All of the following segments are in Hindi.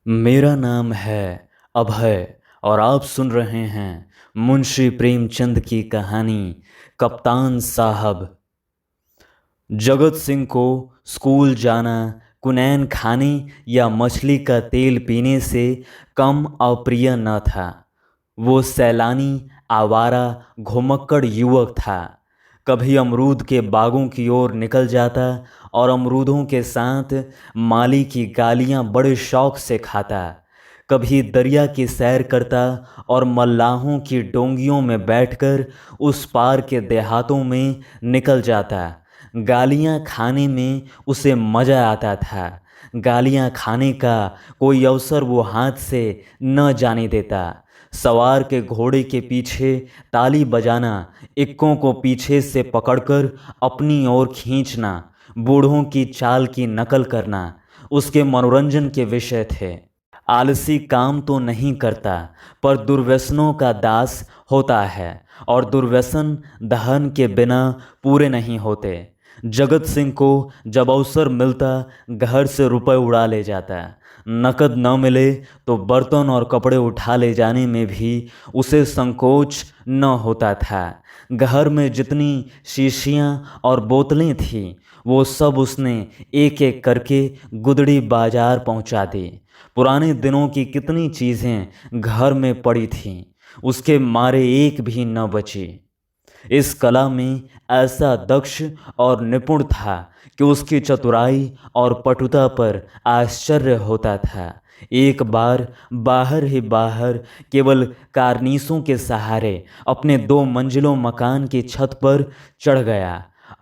मेरा नाम है अभय और आप सुन रहे हैं मुंशी प्रेमचंद की कहानी कप्तान साहब। जगत सिंह को स्कूल जाना कुनैन खाने या मछली का तेल पीने से कम अप्रिय न था। वो सैलानी, आवारा, घुमक्कड़ युवक था। कभी अमरूद के बागों की ओर निकल जाता और अमरूदों के साथ माली की गालियां बड़े शौक से खाता। कभी दरिया की सैर करता और मल्लाहों की डोंगियों में बैठकर उस पार के देहातों में निकल जाता। गालियां खाने में उसे मज़ा आता था। गालियां खाने का कोई अवसर वो हाथ से न जाने देता। सवार के घोड़े के पीछे ताली बजाना, इक्कों को पीछे से पकड़कर अपनी ओर खींचना, बूढ़ों की चाल की नकल करना उसके मनोरंजन के विषय थे। आलसी काम तो नहीं करता, पर दुर्व्यसनों का दास होता है और दुर्व्यसन दहन के बिना पूरे नहीं होते। जगत सिंह को जब अवसर मिलता घर से रुपए उड़ा ले जाता। नकद न मिले तो बर्तन और कपड़े उठा ले जाने में भी उसे संकोच न होता था। घर में जितनी शीशियाँ और बोतलें थीं वो सब उसने एक एक करके गुदड़ी बाजार पहुंचा दी। पुराने दिनों की कितनी चीज़ें घर में पड़ी थीं, उसके मारे एक भी न बची। इस कला में ऐसा दक्ष और निपुण था कि उसकी चतुराई और पटुता पर आश्चर्य होता था। एक बार बाहर ही बाहर केवल कारनीसों के सहारे अपने 2 मंजिलों मकान की छत पर चढ़ गया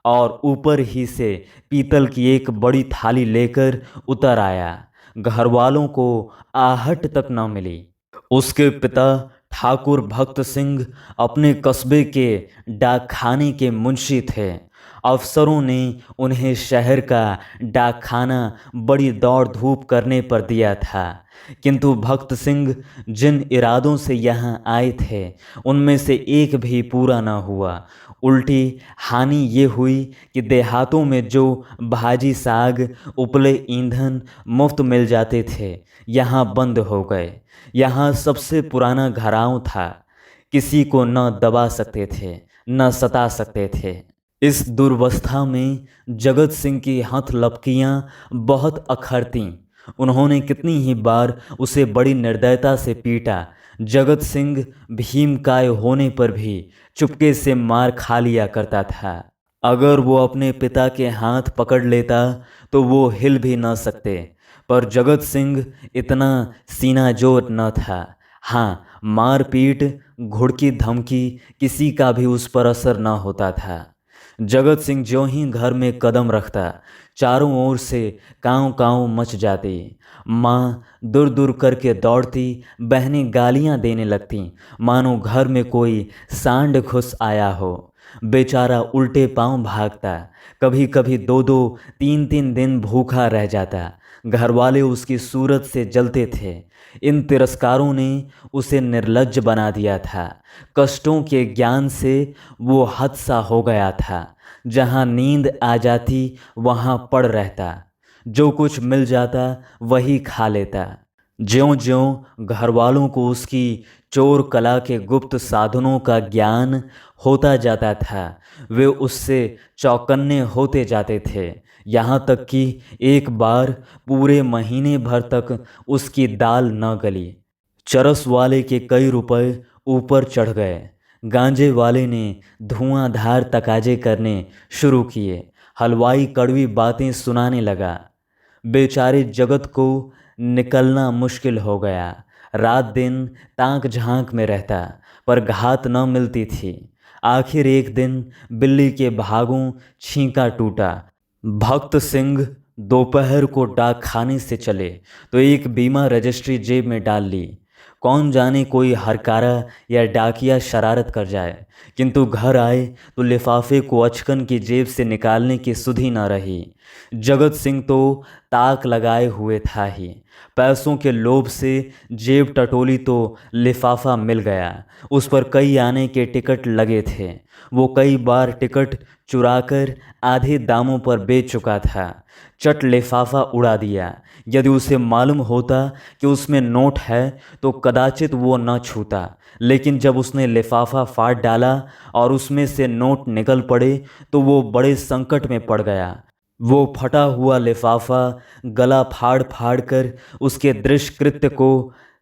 और ऊपर ही से पीतल की एक बड़ी थाली लेकर उतर आया। घर वालों को आहट तक न मिली। उसके पिता ठाकुर भक्त सिंह अपने कस्बे के डाकखाने के मुंशी थे। अफसरों ने उन्हें शहर का डाकखाना बड़ी दौड़ धूप करने पर दिया था, किंतु भक्त सिंह जिन इरादों से यहाँ आए थे उनमें से एक भी पूरा न हुआ। उल्टी हानि ये हुई कि देहातों में जो भाजी साग, उपले ईंधन मुफ्त मिल जाते थे यहाँ बंद हो गए। यहाँ सबसे पुराना घराव था, किसी को न दबा सकते थे न सता सकते थे। इस दुर्वस्था में जगत सिंह की हथलपकियाँ बहुत अखरतीं। उन्होंने कितनी ही बार उसे बड़ी निर्दयता से पीटा। जगत सिंह भीमकाय होने पर भी चुपके से मार खा लिया करता था। अगर वो अपने पिता के हाथ पकड़ लेता तो वो हिल भी न सकते, पर जगत सिंह इतना सीना जोर न था। हाँ, मार पीट, घुड़की धमकी किसी का भी उस पर असर न होता था। जगत सिंह ज्यों ही घर में कदम रखता चारों ओर से कांव कांव मच जाती। माँ दूर दूर करके दौड़ती, बहनें गालियाँ देने लगतीं, मानो घर में कोई सांड घुस आया हो। बेचारा उल्टे पांव भागता, कभी कभी 2-2, 3-3 दिन भूखा रह जाता। घर वाले उसकी सूरत से जलते थे। इन तिरस्कारों ने उसे निर्लज्ज बना दिया था। कष्टों के ज्ञान से वो हद सा हो गया था। जहाँ नींद आ जाती वहाँ पड़ रहता, जो कुछ मिल जाता वही खा लेता। ज्यों ज्यों घर वालों को उसकी चोर कला के गुप्त साधनों का ज्ञान होता जाता था वे उससे चौकन्ने होते जाते थे। यहाँ तक कि एक बार पूरे महीने भर तक उसकी दाल न गली। चरस वाले के कई रुपए ऊपर चढ़ गए। गांजे वाले ने धुआंधार तकाजे करने शुरू किए। हलवाई कड़वी बातें सुनाने लगा। बेचारे जगत को निकलना मुश्किल हो गया। रात दिन ताक झांक में रहता, पर घात न मिलती थी। आखिर एक दिन बिल्ली के भागों छींका टूटा। भक्त सिंह दोपहर को डाकखाने से चले तो एक बीमा रजिस्ट्री जेब में डाल ली। कौन जाने कोई हरकारा या डाकिया शरारत कर जाए। किंतु घर आए तो लिफाफे को अचकन की जेब से निकालने की सुधि न रही। जगत सिंह तो ताक लगाए हुए था ही। पैसों के लोभ से जेब टटोली तो लिफाफा मिल गया। उस पर कई आने के टिकट लगे थे। वो कई बार टिकट चुराकर आधे दामों पर बेच चुका था। चट लिफाफा उड़ा दिया। यदि उसे मालूम होता कि उसमें नोट है तो कदाचित वो न छूता, लेकिन जब उसने लिफाफा फाड़ डाला और उसमें से नोट निकल पड़े तो वो बड़े संकट में पड़ गया। वो फटा हुआ लिफाफा गला फाड़ फाड़ कर उसके दुष्कृत्य को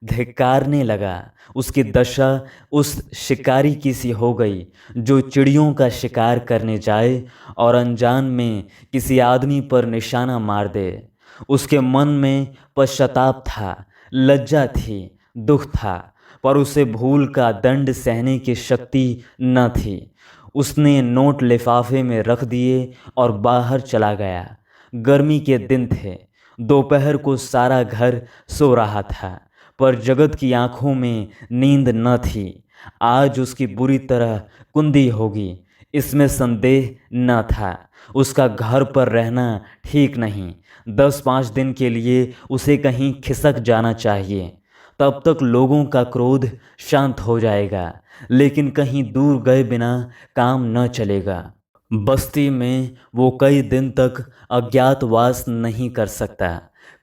धिक्कारने लगा। उसकी दशा उस शिकारी की सी हो गई जो चिड़ियों का शिकार करने जाए और अनजान में किसी आदमी पर निशाना मार दे। उसके मन में पश्चाताप था, लज्जा थी, दुख था, पर उसे भूल का दंड सहने की शक्ति न थी। उसने नोट लिफाफे में रख दिए और बाहर चला गया। गर्मी के दिन थे। दोपहर को सारा घर सो रहा था, पर जगत की आंखों में नींद न थी। आज उसकी बुरी तरह कुंदी होगी, इसमें संदेह न था। उसका घर पर रहना ठीक नहीं। 10-5 दिन के लिए उसे कहीं खिसक जाना चाहिए, तब तक लोगों का क्रोध शांत हो जाएगा। लेकिन कहीं दूर गए बिना काम न चलेगा। बस्ती में वो कई दिन तक अज्ञातवास नहीं कर सकता।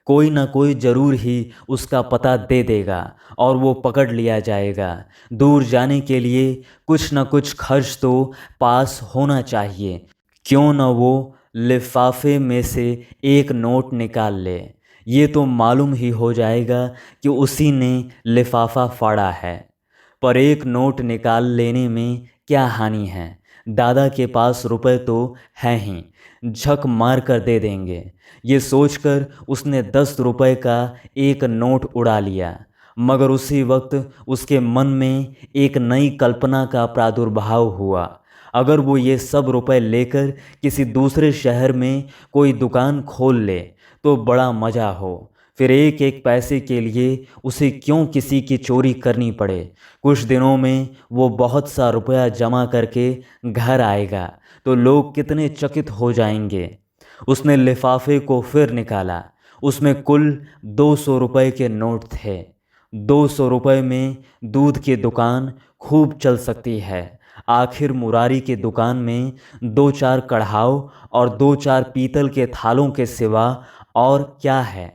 कोई ना कोई जरूर ही उसका पता दे देगा और वो पकड़ लिया जाएगा। दूर जाने के लिए कुछ न कुछ खर्च तो पास होना चाहिए। क्यों न वो लिफाफे में से एक नोट निकाल ले। ये तो मालूम ही हो जाएगा कि उसी ने लिफाफा फाड़ा है। पर एक नोट निकाल लेने में क्या हानि है। दादा के पास रुपए तो हैं ही, झक मार कर दे देंगे। ये सोचकर उसने 10 रुपए का एक नोट उड़ा लिया। मगर उसी वक्त उसके मन में एक नई कल्पना का प्रादुर्भाव हुआ। अगर वो ये सब रुपए लेकर किसी दूसरे शहर में कोई दुकान खोल ले तो बड़ा मज़ा हो। फिर एक एक पैसे के लिए उसे क्यों किसी की चोरी करनी पड़े। कुछ दिनों में वो बहुत सा रुपया जमा करके घर आएगा तो लोग कितने चकित हो जाएंगे। उसने लिफाफे को फिर निकाला। उसमें कुल 200 रुपए के नोट थे। 200 रुपए में दूध की दुकान खूब चल सकती है। आखिर मुरारी की दुकान में 2-4 कढ़ाव और 2-4 पीतल के थालों के सिवा और क्या है।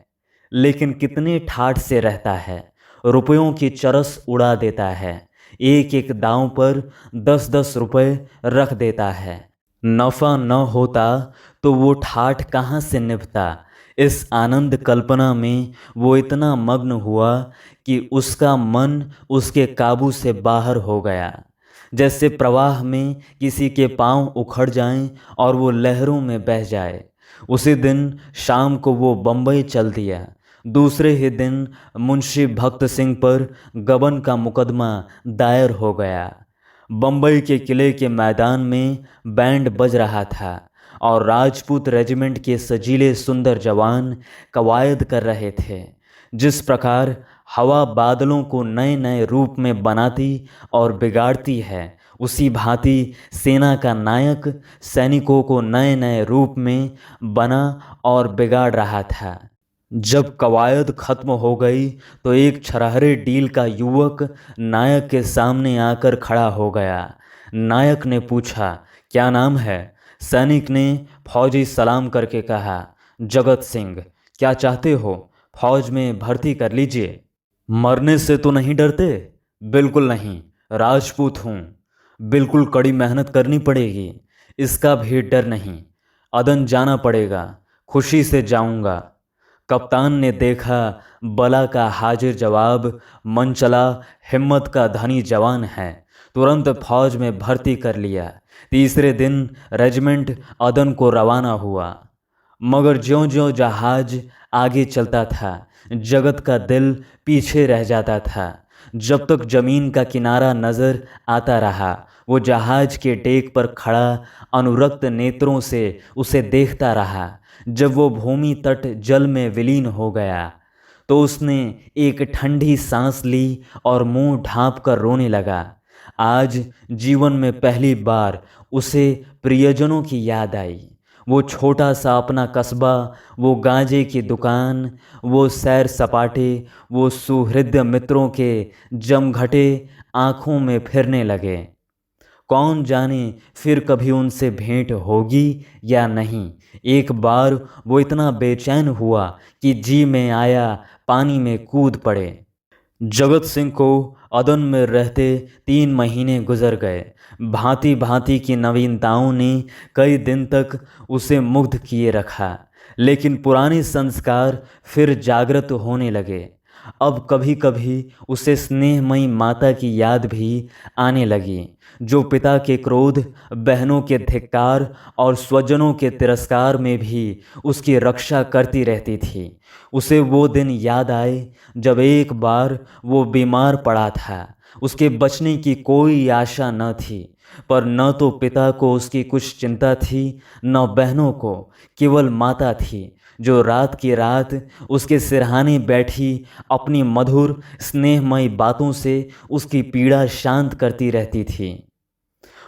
लेकिन कितने ठाठ से रहता है। रुपयों की चरस उड़ा देता है। एक एक दांव पर 10-10 रुपए रख देता है। नफ़ा न होता तो वो ठाठ कहाँ से निभता। इस आनंद कल्पना में वो इतना मग्न हुआ कि उसका मन उसके काबू से बाहर हो गया। जैसे प्रवाह में किसी के पांव उखड़ जाएं और वो लहरों में बह जाए। उसी दिन शाम को वो बम्बई चल दिया। दूसरे ही दिन मुंशी भक्त सिंह पर गबन का मुकदमा दायर हो गया। बम्बई के किले के मैदान में बैंड बज रहा था और राजपूत रेजिमेंट के सजीले सुंदर जवान कवायद कर रहे थे। जिस प्रकार हवा बादलों को नए नए रूप में बनाती और बिगाड़ती है, उसी भांति सेना का नायक सैनिकों को नए नए रूप में बना और बिगाड़ रहा था। जब कवायद खत्म हो गई तो एक छरहरे डील का युवक नायक के सामने आकर खड़ा हो गया। नायक ने पूछा, क्या नाम है? सैनिक ने फौजी सलाम करके कहा, जगत सिंह। क्या चाहते हो? फौज में भर्ती कर लीजिए। मरने से तो नहीं डरते? बिल्कुल नहीं, राजपूत हूँ। बिल्कुल कड़ी मेहनत करनी पड़ेगी, इसका भी डर नहीं। अदन जाना पड़ेगा, खुशी से जाऊंगा। कप्तान ने देखा बला का हाजिर जवाब, मन चला हिम्मत का धनी जवान है, तुरंत फौज में भर्ती कर लिया। तीसरे दिन रेजिमेंट अदन को रवाना हुआ। मगर ज्यों-ज्यों जहाज आगे चलता था, जगत का दिल पीछे रह जाता था। जब तक जमीन का किनारा नजर आता रहा, वो जहाज के डेक पर खड़ा अनुरक्त नेत्रों से उसे देखता रहा। जब वो भूमि तट जल में विलीन हो गया तो उसने एक ठंडी सांस ली और मुंह ढांप कर रोने लगा। आज जीवन में पहली बार उसे प्रियजनों की याद आई। वो छोटा सा अपना कस्बा, वो गांजे की दुकान, वो सैर सपाटे, वो सुहृद मित्रों के जमघटे आंखों में फिरने लगे। कौन जाने फिर कभी उनसे भेंट होगी या नहीं। एक बार वो इतना बेचैन हुआ कि जी में आया पानी में कूद पड़े। जगत सिंह को अदन में रहते 3 महीने गुजर गए। भांति भांति की नवीनताओं ने कई दिन तक उसे मुग्ध किए रखा, लेकिन पुराने संस्कार फिर जागृत होने लगे। अब कभी कभी उसे स्नेहमयी माता की याद भी आने लगी, जो पिता के क्रोध, बहनों के धिक्कार और स्वजनों के तिरस्कार में भी उसकी रक्षा करती रहती थी। उसे वो दिन याद आए जब एक बार वो बीमार पड़ा था। उसके बचने की कोई आशा न थी, पर न तो पिता को उसकी कुछ चिंता थी, न बहनों को। केवल माता थी, जो रात की रात उसके सिरहाने बैठी अपनी मधुर स्नेहमयी बातों से उसकी पीड़ा शांत करती रहती थी।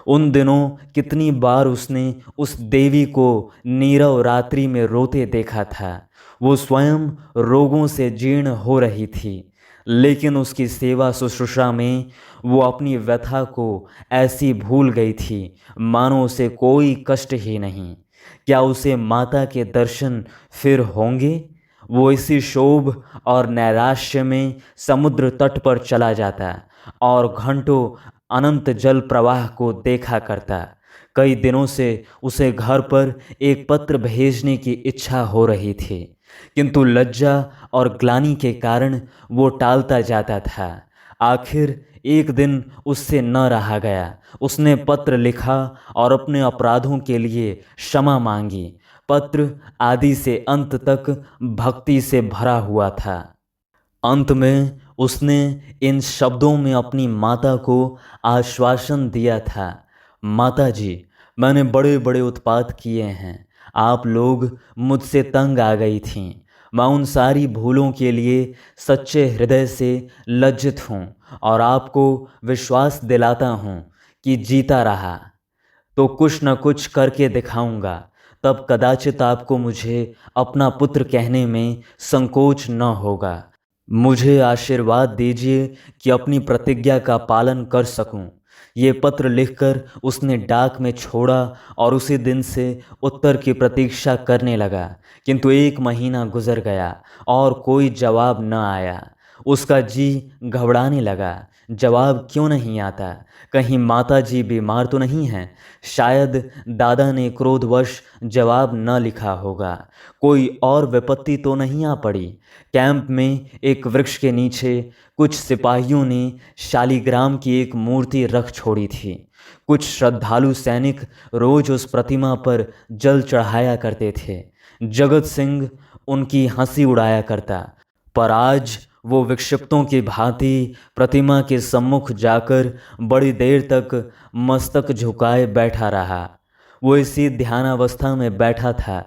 उन दिनों कितनी बार उसने उस देवी को नीरव रात्रि में रोते देखा था। वो स्वयं रोगों से जीर्ण हो रही थी, लेकिन उसकी सेवा शुश्रूषा में वो अपनी व्यथा को ऐसी भूल गई थी मानो उसे कोई कष्ट ही नहीं। क्या उसे माता के दर्शन फिर होंगे? वो इसी शोभ और नैराश्य में समुद्र तट पर चला जाता और घंटों अनंत जल प्रवाह को देखा करता। कई दिनों से उसे घर पर एक पत्र भेजने की इच्छा हो रही थी, किंतु लज्जा और ग्लानि के कारण वो टालता जाता था। आखिर एक दिन उससे न रहा गया। उसने पत्र लिखा और अपने अपराधों के लिए क्षमा मांगी। पत्र आदि से अंत तक भक्ति से भरा हुआ था। अंत में उसने इन शब्दों में अपनी माता को आश्वासन दिया था, माता जी, मैंने बड़े बड़े उत्पात किए हैं। आप लोग मुझसे तंग आ गई थीं। मैं उन सारी भूलों के लिए सच्चे हृदय से लज्जित हूँ और आपको विश्वास दिलाता हूँ कि जीता रहा तो कुछ न कुछ करके दिखाऊंगा। तब कदाचित आपको मुझे अपना पुत्र कहने में संकोच न होगा। मुझे आशीर्वाद दीजिए कि अपनी प्रतिज्ञा का पालन कर सकूं। ये पत्र लिखकर उसने डाक में छोड़ा और उसी दिन से उत्तर की प्रतीक्षा करने लगा। किंतु 1 महीना गुजर गया और कोई जवाब न आया। उसका जी घबराने लगा। जवाब क्यों नहीं आता? कहीं माता जी बीमार तो नहीं हैं? शायद दादा ने क्रोधवश जवाब न लिखा होगा। कोई और विपत्ति तो नहीं आ पड़ी? कैंप में एक वृक्ष के नीचे कुछ सिपाहियों ने शालिग्राम की एक मूर्ति रख छोड़ी थी। कुछ श्रद्धालु सैनिक रोज उस प्रतिमा पर जल चढ़ाया करते थे। जगत सिंह उनकी हंसी उड़ाया करता, पर आज वो विक्षिप्तों की भांति प्रतिमा के सम्मुख जाकर बड़ी देर तक मस्तक झुकाए बैठा रहा। वो इसी ध्यानावस्था में बैठा था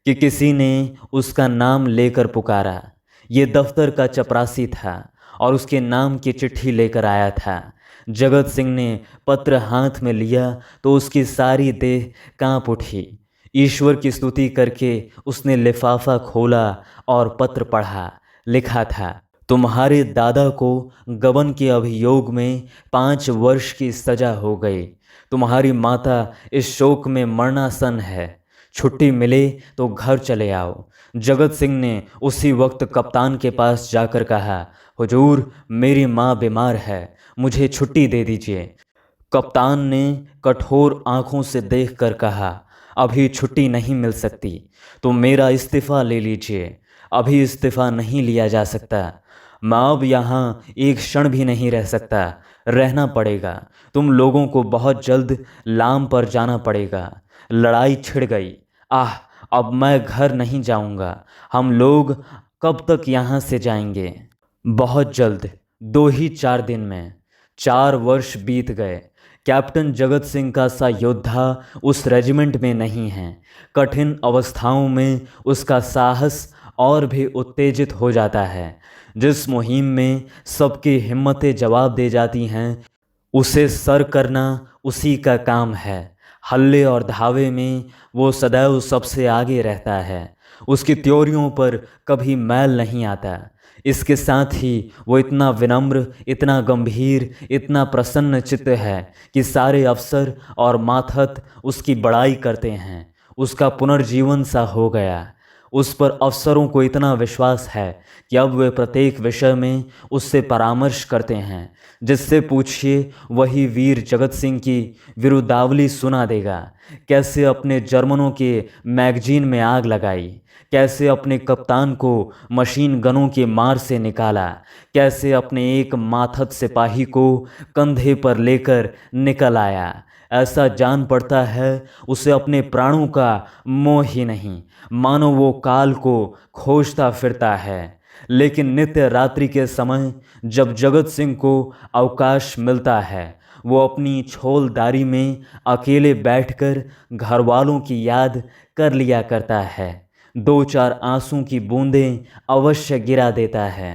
कि किसी ने उसका नाम लेकर पुकारा। ये दफ्तर का चपरासी था और उसके नाम की चिट्ठी लेकर आया था। जगत सिंह ने पत्र हाथ में लिया तो उसकी सारी देह कांप उठी। ईश्वर की स्तुति करके उसने लिफाफा खोला और पत्र पढ़ा। लिखा था, तुम्हारे दादा को गबन के अभियोग में 5 वर्ष की सजा हो गई। तुम्हारी माता इस शोक में मरणासन है। छुट्टी मिले तो घर चले आओ। जगत सिंह ने उसी वक्त कप्तान के पास जाकर कहा, हुजूर, मेरी माँ बीमार है, मुझे छुट्टी दे दीजिए। कप्तान ने कठोर आंखों से देखकर कहा, अभी छुट्टी नहीं मिल सकती, तो मेरा इस्तीफ़ा ले लीजिए। अभी इस्तीफ़ा नहीं लिया जा सकता। मैं अब यहाँ एक क्षण भी नहीं रह सकता। रहना पड़ेगा। तुम लोगों को बहुत जल्द लाम पर जाना पड़ेगा। लड़ाई छिड़ गई। आह, अब मैं घर नहीं जाऊँगा। हम लोग कब तक यहाँ से जाएंगे? बहुत जल्द, 2 ही 4 दिन में। 4 वर्ष बीत गए। कैप्टन जगत सिंह का सा योद्धा उस रेजिमेंट में नहीं है। कठिन अवस्थाओं में उसका साहस और भी उत्तेजित हो जाता है। जिस मुहिम में सबकी हिम्मतें जवाब दे जाती हैं, उसे सर करना उसी का काम है। हल्ले और धावे में वो सदैव सबसे आगे रहता है। उसकी त्योरियों पर कभी मैल नहीं आता। इसके साथ ही वो इतना विनम्र, इतना गंभीर, इतना प्रसन्न चित्त है कि सारे अफसर और माथत उसकी बड़ाई करते हैं। उसका पुनर्जीवन सा हो गया। उस पर अफसरों को इतना विश्वास है कि अब वे प्रत्येक विषय में उससे परामर्श करते हैं। जिससे पूछिए वही वीर जगत सिंह की विरुद्धावली सुना देगा। कैसे अपने जर्मनों के मैगजीन में आग लगाई, कैसे अपने कप्तान को मशीन गनों के मार से निकाला, कैसे अपने एक माथत सिपाही को कंधे पर लेकर निकल आया। ऐसा जान पड़ता है उसे अपने प्राणों का मोह ही नहीं, मानो वो काल को खोजता फिरता है। लेकिन नित्य रात्रि के समय जब जगत सिंह को अवकाश मिलता है, वो अपनी छोलदारी में अकेले बैठकर घर वालों की याद कर लिया करता है। दो चार आंसू की बूंदें अवश्य गिरा देता है।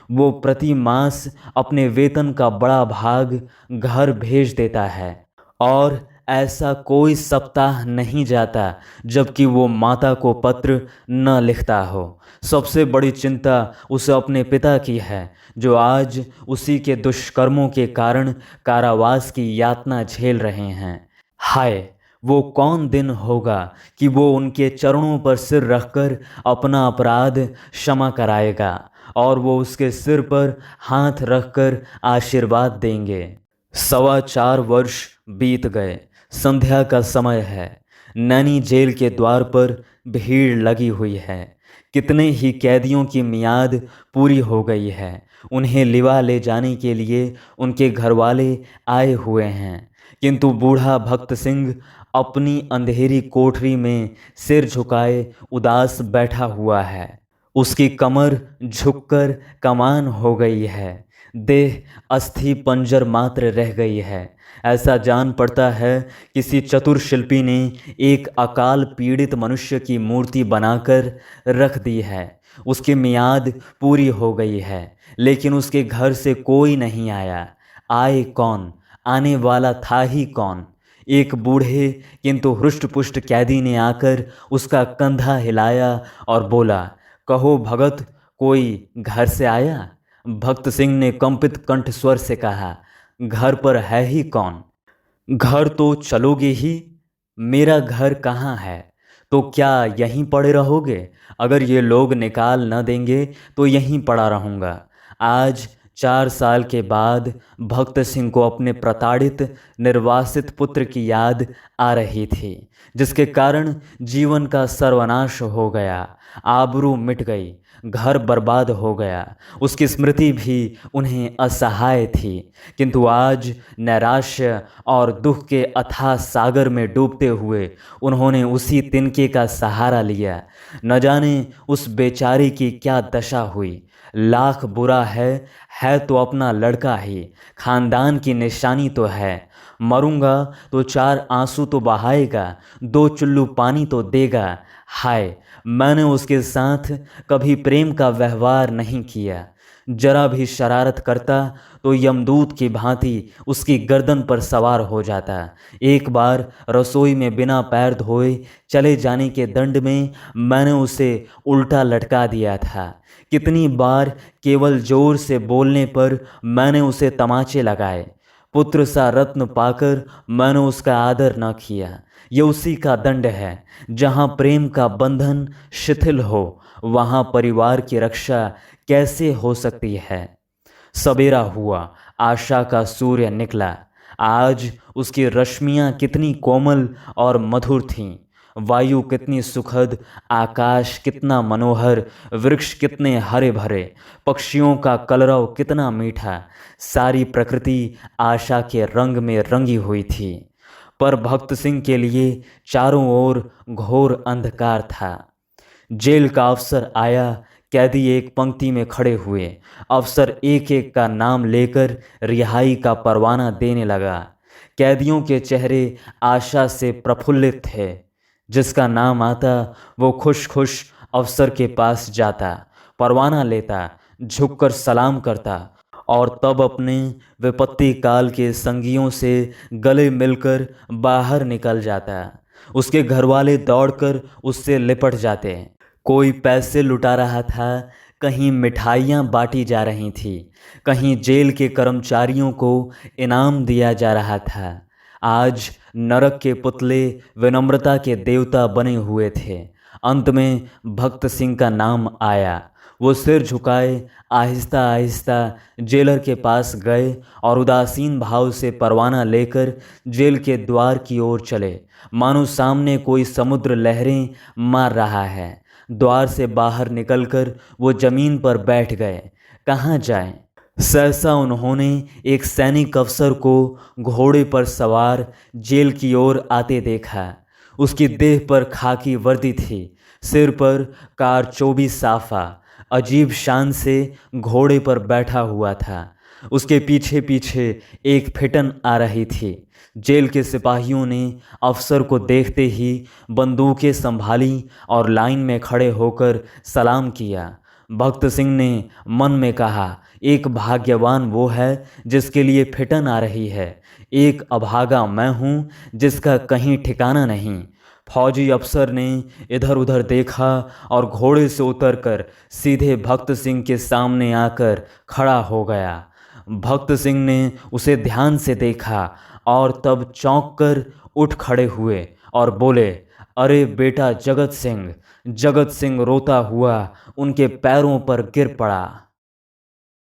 वो प्रति मास अपने वेतन का बड़ा भाग घर भेज देता है और ऐसा कोई सप्ताह नहीं जाता जबकि वो माता को पत्र न लिखता हो। सबसे बड़ी चिंता उसे अपने पिता की है, जो आज उसी के दुष्कर्मों के कारण कारावास की यातना झेल रहे हैं। हाय, वो कौन दिन होगा कि वो उनके चरणों पर सिर रखकर अपना अपराध क्षमा कराएगा और वो उसके सिर पर हाथ रखकर आशीर्वाद देंगे। 4.25 वर्ष बीत गए। संध्या का समय है। नैनी जेल के द्वार पर भीड़ लगी हुई है। कितने ही कैदियों की मियाद पूरी हो गई है। उन्हें लिवा ले जाने के लिए उनके घरवाले आए हुए हैं, किंतु बूढ़ा भक्त सिंह अपनी अंधेरी कोठरी में सिर झुकाए उदास बैठा हुआ है। उसकी कमर झुककर कमान हो गई है। देह अस्थि पंजर मात्र रह गई है। ऐसा जान पड़ता है किसी चतुर शिल्पी ने एक अकाल पीड़ित मनुष्य की मूर्ति बनाकर रख दी है। उसकी मियाद पूरी हो गई है, लेकिन उसके घर से कोई नहीं आया। आए कौन? आने वाला था ही कौन? एक बूढ़े किंतु हृष्टपुष्ट कैदी ने आकर उसका कंधा हिलाया और बोला, कहो भगत, कोई घर से आया? भक्त सिंह ने कंपित कंठ स्वर से कहा, घर पर है ही कौन? घर तो चलोगे ही। मेरा घर कहाँ है? तो क्या यहीं पड़े रहोगे? अगर ये लोग निकाल न देंगे तो यहीं पड़ा रहूँगा। आज 4 साल के बाद भक्त सिंह को अपने प्रताड़ित निर्वासित पुत्र की याद आ रही थी, जिसके कारण जीवन का सर्वनाश हो गया, आबरू मिट गई, घर बर्बाद हो गया। उसकी स्मृति भी उन्हें असहाय थी, किंतु आज नैराश्य और दुख के अथाह सागर में डूबते हुए उन्होंने उसी तिनके का सहारा लिया। न जाने उस बेचारी की क्या दशा हुई। लाख बुरा है तो अपना लड़का ही, खानदान की निशानी तो है। मरूंगा तो 4 आंसू तो बहाएगा, 2 चुल्लू पानी तो देगा। हाय, मैंने उसके साथ कभी प्रेम का व्यवहार नहीं किया। जरा भी शरारत करता तो यमदूत की भांति उसकी गर्दन पर सवार हो जाता। एक बार रसोई में बिना पैर धोए चले जाने के दंड में मैंने उसे उल्टा लटका दिया था। कितनी बार केवल जोर से बोलने पर मैंने उसे तमाचे लगाए। पुत्र सा रत्न पाकर मैंने उसका आदर न किया। ये उसी का दंड है। जहाँ प्रेम का बंधन शिथिल हो, वहाँ परिवार की रक्षा कैसे हो सकती है। सवेरा हुआ, आशा का सूर्य निकला। आज उसकी रश्मियाँ कितनी कोमल और मधुर थीं। वायु कितनी सुखद, आकाश कितना मनोहर, वृक्ष कितने हरे भरे, पक्षियों का कलरव कितना मीठा। सारी प्रकृति आशा के रंग में रंगी हुई थी। पर भक्त सिंह के लिए चारों ओर घोर अंधकार था। जेल का अफसर आया। कैदी एक पंक्ति में खड़े हुए। अफसर एक एक का नाम लेकर रिहाई का परवाना देने लगा। कैदियों के चेहरे आशा से प्रफुल्लित थे। जिसका नाम आता वो खुश खुश अफसर के पास जाता, परवाना लेता, झुककर सलाम करता और तब अपने विपत्ति काल के संगियों से गले मिलकर बाहर निकल जाता। उसके घरवाले दौड़कर उससे लिपट जाते। कोई पैसे लुटा रहा था, कहीं मिठाइयाँ बांटी जा रही थी, कहीं जेल के कर्मचारियों को इनाम दिया जा रहा था। आज नरक के पुतले विनम्रता के देवता बने हुए थे। अंत में भक्त सिंह का नाम आया। वो सिर झुकाए आहिस्ता आहिस्ता जेलर के पास गए और उदासीन भाव से परवाना लेकर जेल के द्वार की ओर चले, मानो सामने कोई समुद्र लहरें मार रहा है। द्वार से बाहर निकलकर वो जमीन पर बैठ गए। कहाँ जाएं? सहसा उन्होंने एक सैनिक अफसर को घोड़े पर सवार जेल की ओर आते देखा। उसकी देह पर खाकी वर्दी थी, सिर पर कारचोबी साफा, अजीब शान से घोड़े पर बैठा हुआ था। उसके पीछे पीछे एक फिटन आ रही थी। जेल के सिपाहियों ने अफसर को देखते ही बंदूकें संभाली और लाइन में खड़े होकर सलाम किया। भक्त सिंह ने मन में कहा, एक भाग्यवान वो है जिसके लिए फिटन आ रही है, एक अभागा मैं हूँ जिसका कहीं ठिकाना नहीं। फौजी अफसर ने इधर उधर देखा और घोड़े से उतरकर सीधे भक्त सिंह के सामने आकर खड़ा हो गया। भक्त सिंह ने उसे ध्यान से देखा और तब चौंक कर उठ खड़े हुए और बोले, अरे बेटा जगत सिंह। जगत सिंह रोता हुआ उनके पैरों पर गिर पड़ा।